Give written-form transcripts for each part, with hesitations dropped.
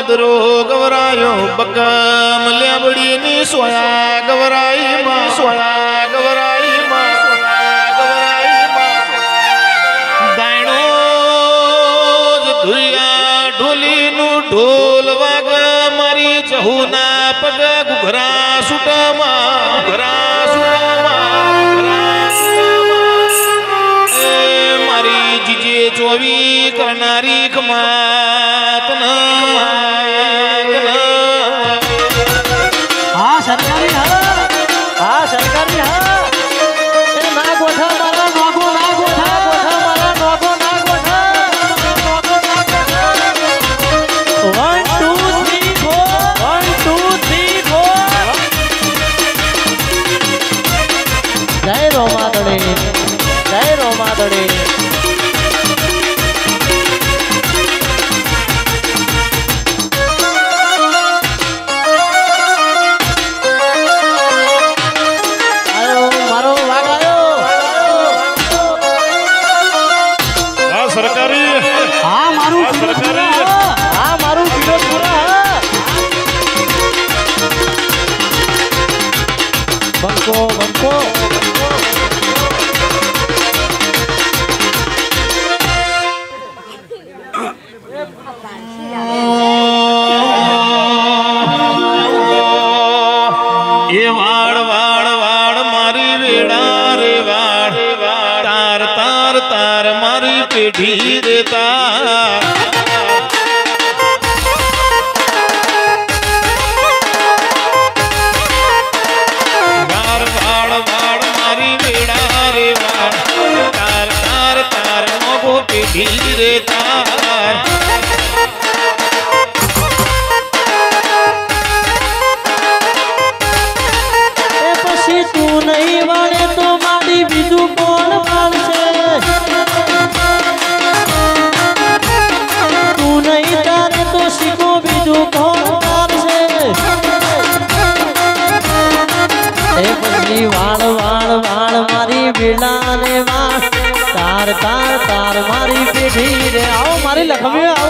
गोदरो गवरायो बकम लेबड़ी नी सोया गवराई मां सोया गवराई मां गवराई मां दाइनो धुरिया ढोली नु ढोल वाग मारी जहुना पग घुघरा सुटमा घुघरा सुटमा मारी जीजे चोवी करनारी खमात ना हाँ सरकारी हाँ सरकारी हाँ ना गोठा मारा नागो ना गोठा गोठा मारा नागो ना गोठा 1 2 3 4 1 2 3 4 जय रोमादड़े जय रोमादड़े बंको बंको ये वाड़ वाड़ वाड़ मारी वेड़ा रे वाड़ तार तार तार मारी पेढ़ी रे तार धीरे तार पसी तू नहीं वाले तो मारी बीजू कौन वालसे तू नहीं तारे तो सीखो बीजू कौन वालसे पसी वाड़ वाड़ वाड़ मारी बिलाने वाड़ तार तार तार मारी पीढ़ी रे आओ मारी लक्ष्मी आओ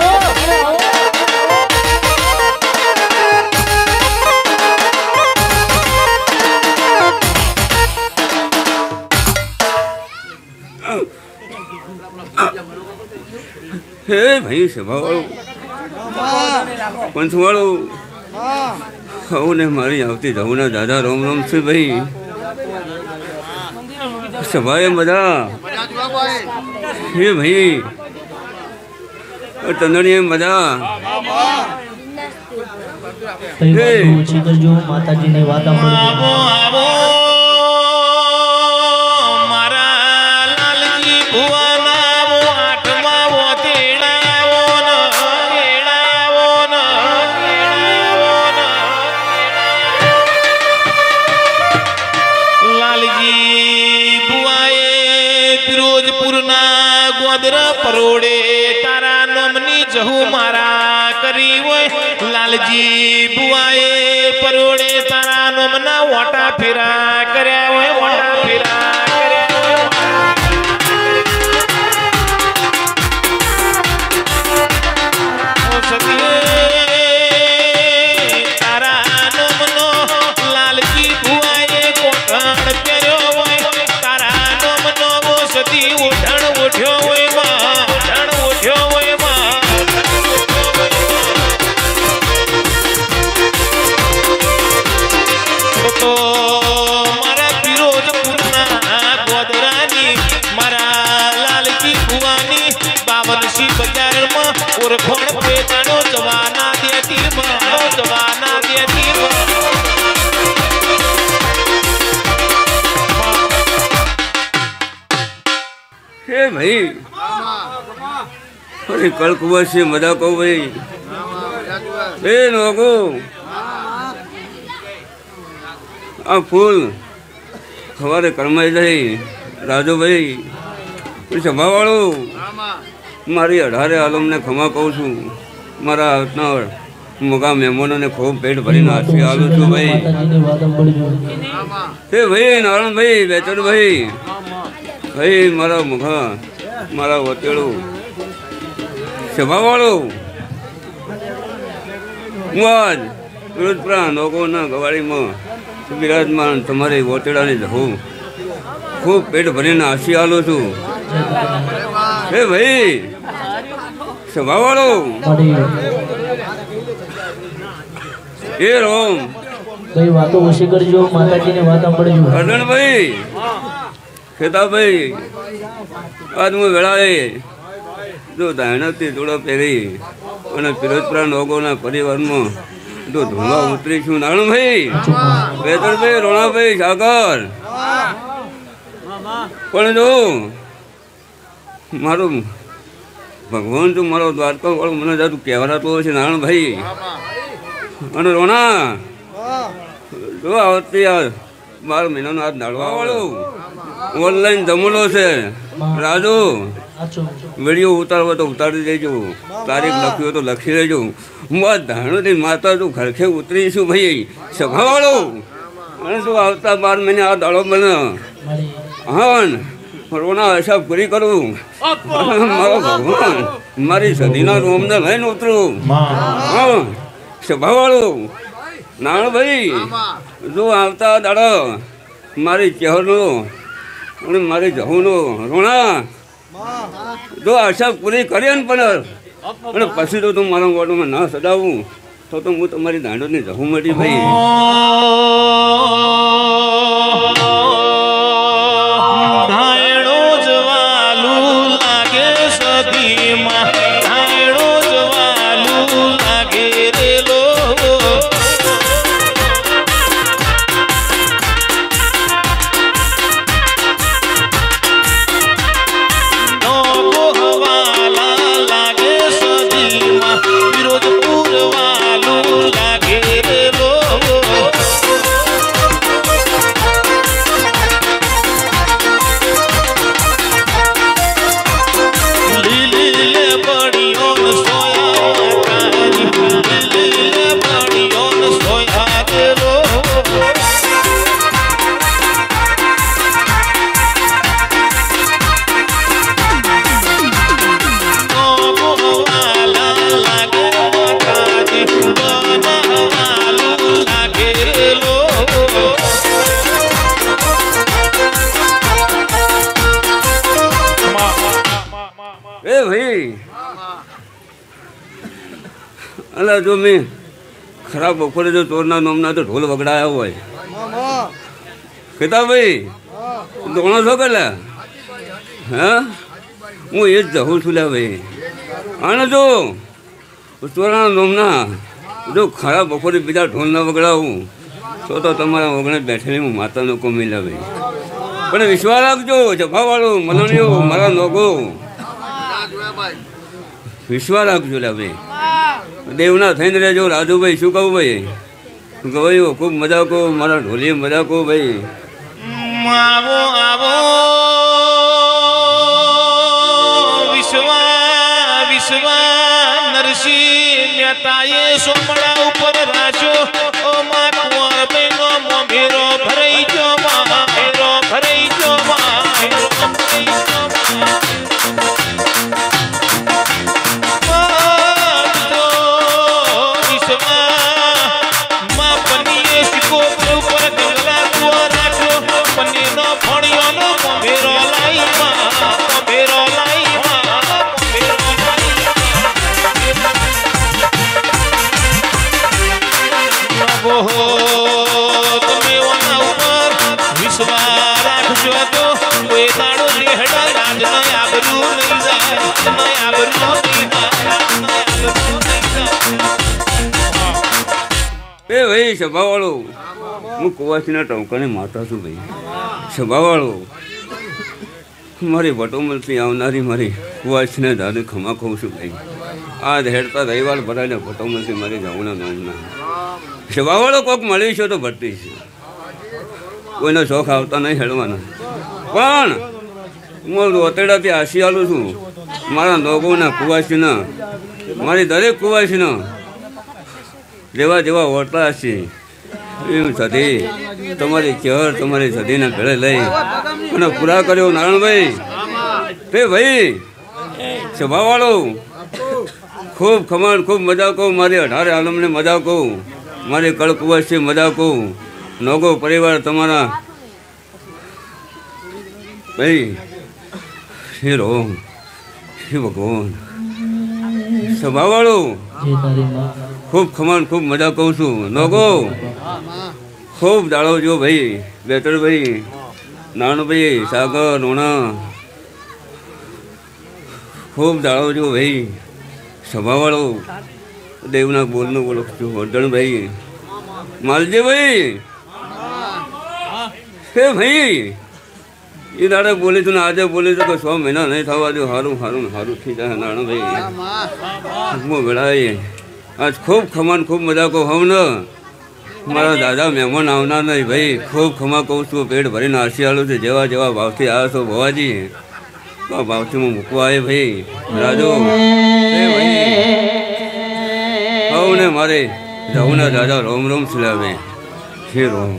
हे भाई सभावाळो पंचवाळो ने मारी आवती जमुना दादा रोम रोम से भाई सभाए मजा हे भाई तंदड़ी मजा जो माता जी ने वादा मारा लाल जी भुआना वो आठमा वो तेड़ा वो न लाल जी बुआए फिरोजपुर ना गोदरा परोड़े तारा नोमनी जहू मारा करी वो लालजी बुआए परोड़े तारा नोमना वाटा फिरा करे वो वाटा फिरा तारा नोमनो लालजी बुआए कोठण पेरो वो तारा नोमनो वो सती उठण उठ्यो वो तो मारा फिरोजपुर ना गोदरानी मारा लाल की भुवानी 52 बाजार में और खोण पे जानो जवाना देती हे भाई अरे कल कुआ से मजा को भाई ए लोगो आ फूल हमारे कर्माई जाए राजू भाई सभावाड़ो मारी 18 आलम ने खमा कहूँ छू मारा इतना मोगा मेहमानों ने खूब पेट भरी नाची आलू छू भाई हे भाई नारायण भाई बेचन भाई भाई मारा मुखा मारा वतेड़ो सभावाड़ो હું આજ વિરોધપુરા નોકોના ગવાડીમાં બિરાજમાન તમારી વોટેડાની જવું ખૂબ પેટ ભરીને આશી આલું છું. હે ભાઈ સભાવાળો એ રોમ ભાઈ વાતો ઓછી કરજો, માતાજીને વાત સાંભળજો. અર્જણભાઈ ખેતાભાઈ આજ હું વેળાએ જો દાયણથી જોડો પહેરી અને ફિરોજપુરા નોગોના પરિવારમાં જો ધોવા ઉતરી છું. નારણભાઈ બેદરભાઈ રોણાભાઈ સાગર પણ જો મારું ભગવાન જો મારો દ્વારકા વાળો મને જાતું કહેવાતો છે નારણભાઈ અને રોણા જો આવતી આ 12 મહિનાનો આ દાડવા વાળો ઓનલાઈન જમલો છે. રાજુ વિડીયો ઉતારવો તો ઉતારી દેજો, તારીખ લખ્યો તો લખી દેજો. હું આ ધાણોથી માતા તું ઘરખે ઉતરીશું ભાઈ સભાવાળો અને તું આવતા 12 મહિને આ દાડો બને. હા રોના આશા પૂરી કરું મારો ભગવાન મારી સદીના રોમને લઈને ઉતરું. હા સભાવાળો નાણભાઈ જો આવતા દાડો મારી ચહેરનો અને મારી જહુનો રોણા જો આશા પૂરી કરી ને પણ અને પછી તો તું મારા ગોળમાં ના સદાવું તો હું તમારી દાંડોની જહુ મળી ભાઈ. અલા જો મેં ખરાબ બપોરે જો ચોરના નોમના તો ઢોલ વગડાયા હોય કેતા ભાઈ દોણો છો કે હા હું એ જ જવું છું લ્યા ભાઈ. અને જો ચોરના નોમના જો ખરાબ બપોરે બીજા ઢોલ ના વગડાવું તો તમારા વગણે બેઠેલી હું માતાનો કોમી લ્યા ભાઈ. પણ વિશ્વાસ રાખજો જફાવાળું મનણીઓ મારા નોગો વિશ્વાસ રાખજો લ્યા ભાઈ. દેવના થઈને રહેજો રાજુભાઈ. શું કહું ભાઈ ગવાયો ખૂબ મજા કહો મારા ઢોલીએ મજા કહો ભાઈ. આવો આવો વિશ્વા નરસિંહ નેતાએ સોમડા ઉપર રાજો ઓ મા કુંવર બેનો મોભેરો ભરાઈ જો મારો ભરાઈ જો મારો એ ભાઈ સભાવાળો હું કુવાસીના ટોંકાની માતા છું ભાઈ. સભાવાળો મારી ભટોમલથી આવનારી મારી કુવાસીને દાદુ ખમા ખાઉં છું ભાઈ. આ હેડતા રવિવાર ભરાઈને ભટોમલથી મારી જાઉના નામના સભાવાળો કોઈક મળી છે તો ભરતી છે. કોઈનો શોખ આવતા નહીં હેડવાના. પણ હું રોતેડાથી આશી આલું છું મારા નોગોના કુવાસીના મારી દરેક કુવાસીના જેવા જેવા ઓટલા હશે એમ સધી તમારી ચહેર તમારી સધીના ઘરે લઈ અને પૂરા કર્યો નારાયણભાઈ. તે ભાઈ સભાવાળો ખૂબ ખમાન ખૂબ મજા કહું મારી 18 આલમને મજા કહું મારી કળકુવાસથી મજા કહું નોગો પરિવાર તમારા ભાઈ હે રોમ હે ભગવાન સભાવાળો જે તારી માં ખૂબ ખમાન ખૂબ મજા કહું છું નોગો ખૂબ દાડો જો ભાઈ બેટરભાઈ નાનભાઈ સાગર રોણા ખૂબ દાડો જો ભાઈ સભાવાળો દેવના બોલનો બોલો છું વર્ધનભાઈ માલજીભાઈ હે ભાઈ એ દાડે બોલી છું ને આજે બોલી છું કે 6 મહિના નહીં થવા દો સારું સારું સારું થઈ જાય નાણાભાઈ હું વેળાએ આજ ખૂબ ખમાન ખૂબ મજા કહું હમ ને મારા દાદા મહેમાન આવનાર નહીં ભાઈ ખૂબ ખમા કહું છું પેટ ભરીને આરસી આલું છું જેવા જેવા ભાવથી આવ્યા છો ભવાજી તો આ ભાવથી હું મૂકવા આવે ભાઈ રાજો હે ભાઈ હવ ને મારે જવું દાદા રોમ રોમ સિલાવે હે રોમ